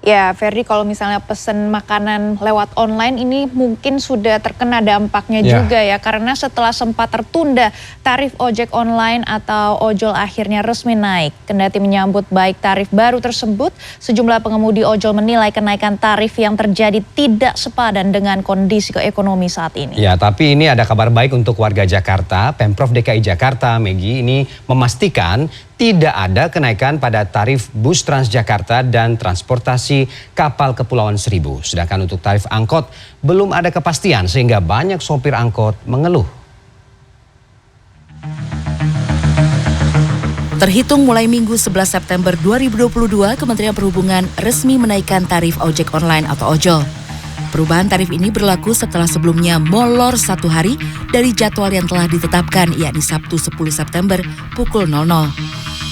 Ya, Ferdi, kalau misalnya pesen makanan lewat online ini mungkin sudah terkena dampaknya juga ya. Karena setelah sempat tertunda, tarif ojek online atau ojol akhirnya resmi naik. Kendati menyambut baik tarif baru tersebut, sejumlah pengemudi ojol menilai kenaikan tarif yang terjadi tidak sepadan dengan kondisi ekonomi saat ini. Ya, tapi ini ada kabar baik untuk warga Jakarta. Pemprov DKI Jakarta, Megi, ini memastikan tidak ada kenaikan pada tarif bus Transjakarta dan transportasi kapal Kepulauan Seribu. Sedangkan untuk tarif angkot belum ada kepastian sehingga banyak sopir angkot mengeluh. Terhitung mulai Minggu 11 September 2022, Kementerian Perhubungan resmi menaikkan tarif ojek online atau ojol. Perubahan tarif ini berlaku setelah sebelumnya molor 1 hari dari jadwal yang telah ditetapkan, yakni Sabtu 10 September pukul 00.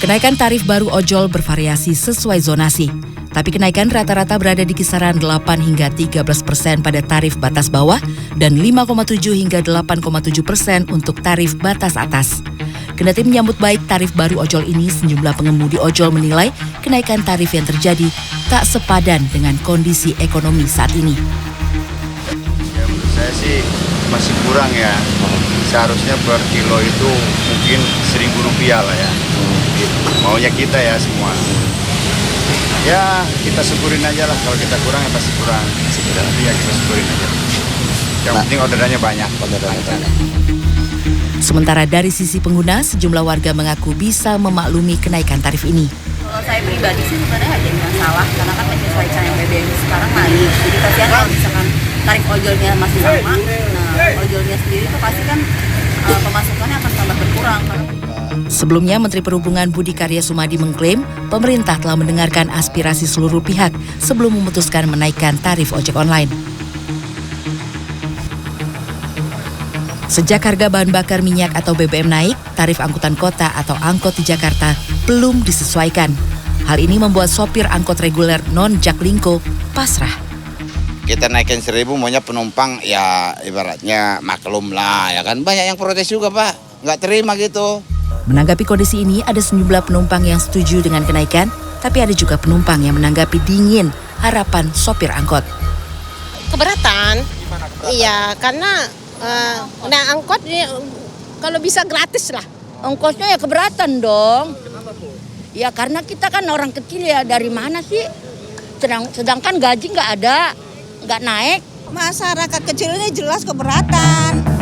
Kenaikan tarif baru ojol bervariasi sesuai zonasi. Tapi kenaikan rata-rata berada di kisaran 8 hingga 13% pada tarif batas bawah dan 5,7 hingga 8,7% untuk tarif batas atas. Kendati menyambut baik tarif baru ojol ini, sejumlah pengemudi ojol menilai kenaikan tarif yang terjadi tak sepadan dengan kondisi ekonomi saat ini. Ya, menurut saya sih masih kurang ya. Seharusnya per kilo itu mungkin Rp1.000 lah ya. Maunya kita ya semua. Ya kita syukurin aja lah, kalau kita kurang ya pasti kurang. Tapi ya kita syukurin aja. Yang penting orderannya banyak. Sementara dari sisi pengguna, sejumlah warga mengaku bisa memaklumi kenaikan tarif ini. Kalau saya pribadi sih sebenarnya ada yang masalah, karena kan menyesuaikan yang BBM sekarang naik. Jadi kasihan kalau misalkan tarif ojolnya masih sama, nah ojolnya sendiri itu pasti kan pemasukannya akan tambah berkurang. Sebelumnya, Menteri Perhubungan Budi Karya Sumadi mengklaim pemerintah telah mendengarkan aspirasi seluruh pihak sebelum memutuskan menaikkan tarif ojek online. Sejak harga bahan bakar minyak atau BBM naik, tarif angkutan kota atau angkot di Jakarta belum disesuaikan. Hal ini membuat sopir angkot reguler non-Jaklingko pasrah. Kita naikin 1.000, maunya penumpang ya ibaratnya maklum lah ya kan. Banyak yang protes juga Pak, nggak terima gitu. Menanggapi kondisi ini, ada sejumlah penumpang yang setuju dengan kenaikan, tapi ada juga penumpang yang menanggapi dingin harapan sopir angkot. Keberatan? Iya, karena angkot kalau bisa gratis lah. Ongkosnya ya keberatan dong. Ya karena kita kan orang kecil ya, dari mana sih? Sedangkan gaji nggak ada, nggak naik. Masyarakat kecil ini jelas keberatan.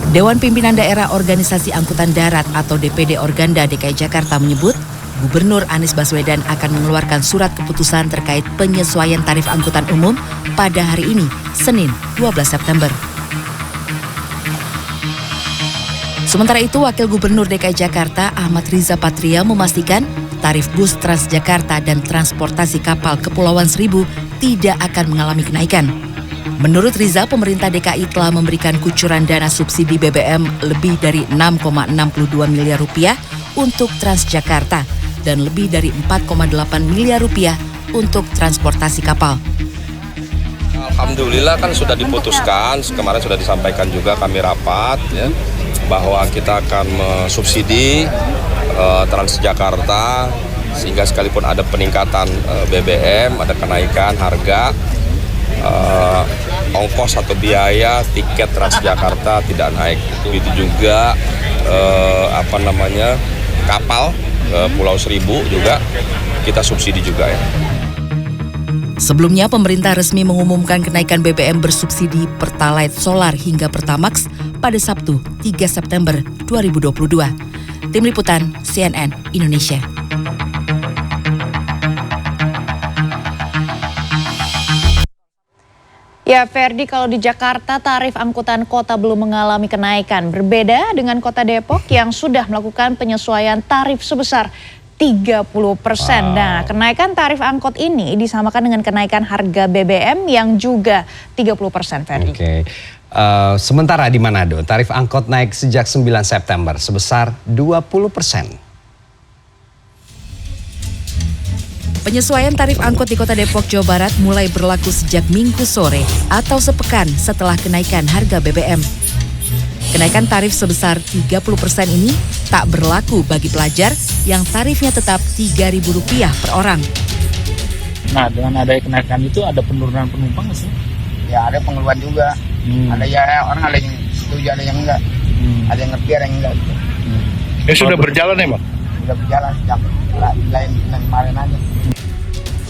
Dewan Pimpinan Daerah Organisasi Angkutan Darat atau DPD Organda DKI Jakarta menyebut, Gubernur Anies Baswedan akan mengeluarkan surat keputusan terkait penyesuaian tarif angkutan umum pada hari ini, Senin 12 September. Sementara itu, Wakil Gubernur DKI Jakarta Ahmad Riza Patria memastikan tarif bus Transjakarta dan transportasi kapal Kepulauan Seribu tidak akan mengalami kenaikan. Menurut Riza, pemerintah DKI telah memberikan kucuran dana subsidi BBM lebih dari 6,62 miliar rupiah untuk Transjakarta dan lebih dari 4,8 miliar rupiah untuk transportasi kapal. Alhamdulillah kan sudah diputuskan, kemarin sudah disampaikan juga kami rapat ya, bahwa kita akan mensubsidi Transjakarta sehingga sekalipun ada peningkatan BBM, ada kenaikan harga, ongkos atau biaya tiket Transjakarta tidak naik. Begitu juga kapal ke Pulau Seribu juga kita subsidi juga ya. Sebelumnya, pemerintah resmi mengumumkan kenaikan BBM bersubsidi Pertalite Solar hingga Pertamax pada Sabtu 3 September 2022. Tim Liputan CNN Indonesia. Ya, Ferdi, kalau di Jakarta tarif angkutan kota belum mengalami kenaikan. Berbeda dengan kota Depok yang sudah melakukan penyesuaian tarif sebesar 30%. Nah, kenaikan tarif angkot ini disamakan dengan kenaikan harga BBM yang juga 30%, Ferdi. Oke. Sementara di Manado, tarif angkot naik sejak 9 September sebesar 20%. Penyesuaian tarif angkot di Kota Depok, Jawa Barat mulai berlaku sejak Minggu sore atau sepekan setelah kenaikan harga BBM. Kenaikan tarif sebesar 30% ini tak berlaku bagi pelajar yang tarifnya tetap Rp3.000 per orang. Nah, dengan adanya kenaikan itu ada penurunan penumpang nggak sih? Ya ada pengeluhan juga. Ada ya orang ada yang setuju, ada yang enggak. Ada yang ngerti, ada yang enggak. Ya sudah berjalan emang? Sudah berjalan sejak lain kemarin aja.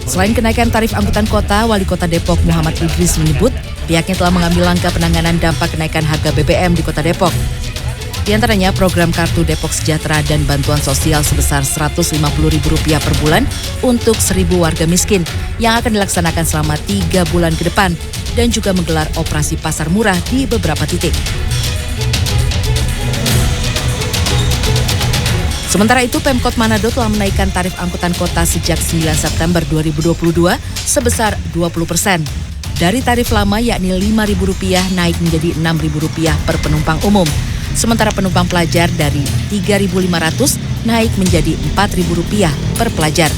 Selain kenaikan tarif angkutan kota, Wali Kota Depok Muhammad Idris menyebut pihaknya telah mengambil langkah penanganan dampak kenaikan harga BBM di Kota Depok. Di antaranya program Kartu Depok Sejahtera dan bantuan sosial sebesar Rp150.000 per bulan untuk 1.000 warga miskin yang akan dilaksanakan selama 3 bulan ke depan dan juga menggelar operasi pasar murah di beberapa titik. Sementara itu, Pemkot Manado telah menaikkan tarif angkutan kota sejak 9 September 2022 sebesar 20%. Dari tarif lama yakni Rp5.000 naik menjadi Rp6.000 per penumpang umum. Sementara penumpang pelajar dari Rp3.500 naik menjadi Rp4.000 per pelajar.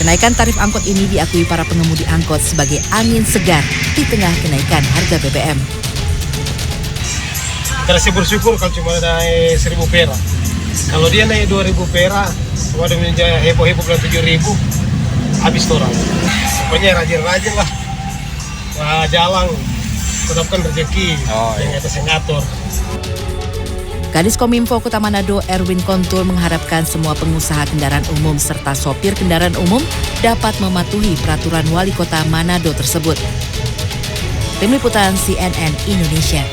Kenaikan tarif angkot ini diakui para pengemudi angkot sebagai angin segar di tengah kenaikan harga BBM. Kita bersyukur kalau cuma naik Rp1.000. Kalau dia naik Rp2.000, cuma ada menjadi heboh-heboh bilang Rp7.000, habis orang. Pokoknya rajin-rajin lah. Wah, jalan, tetapkan rezeki yang atas yang ngatur. Kadis Kominfo Kota Manado Erwin Kontul mengharapkan semua pengusaha kendaraan umum serta sopir kendaraan umum dapat mematuhi peraturan Wali Kota Manado tersebut. Tim Liputan CNN Indonesia.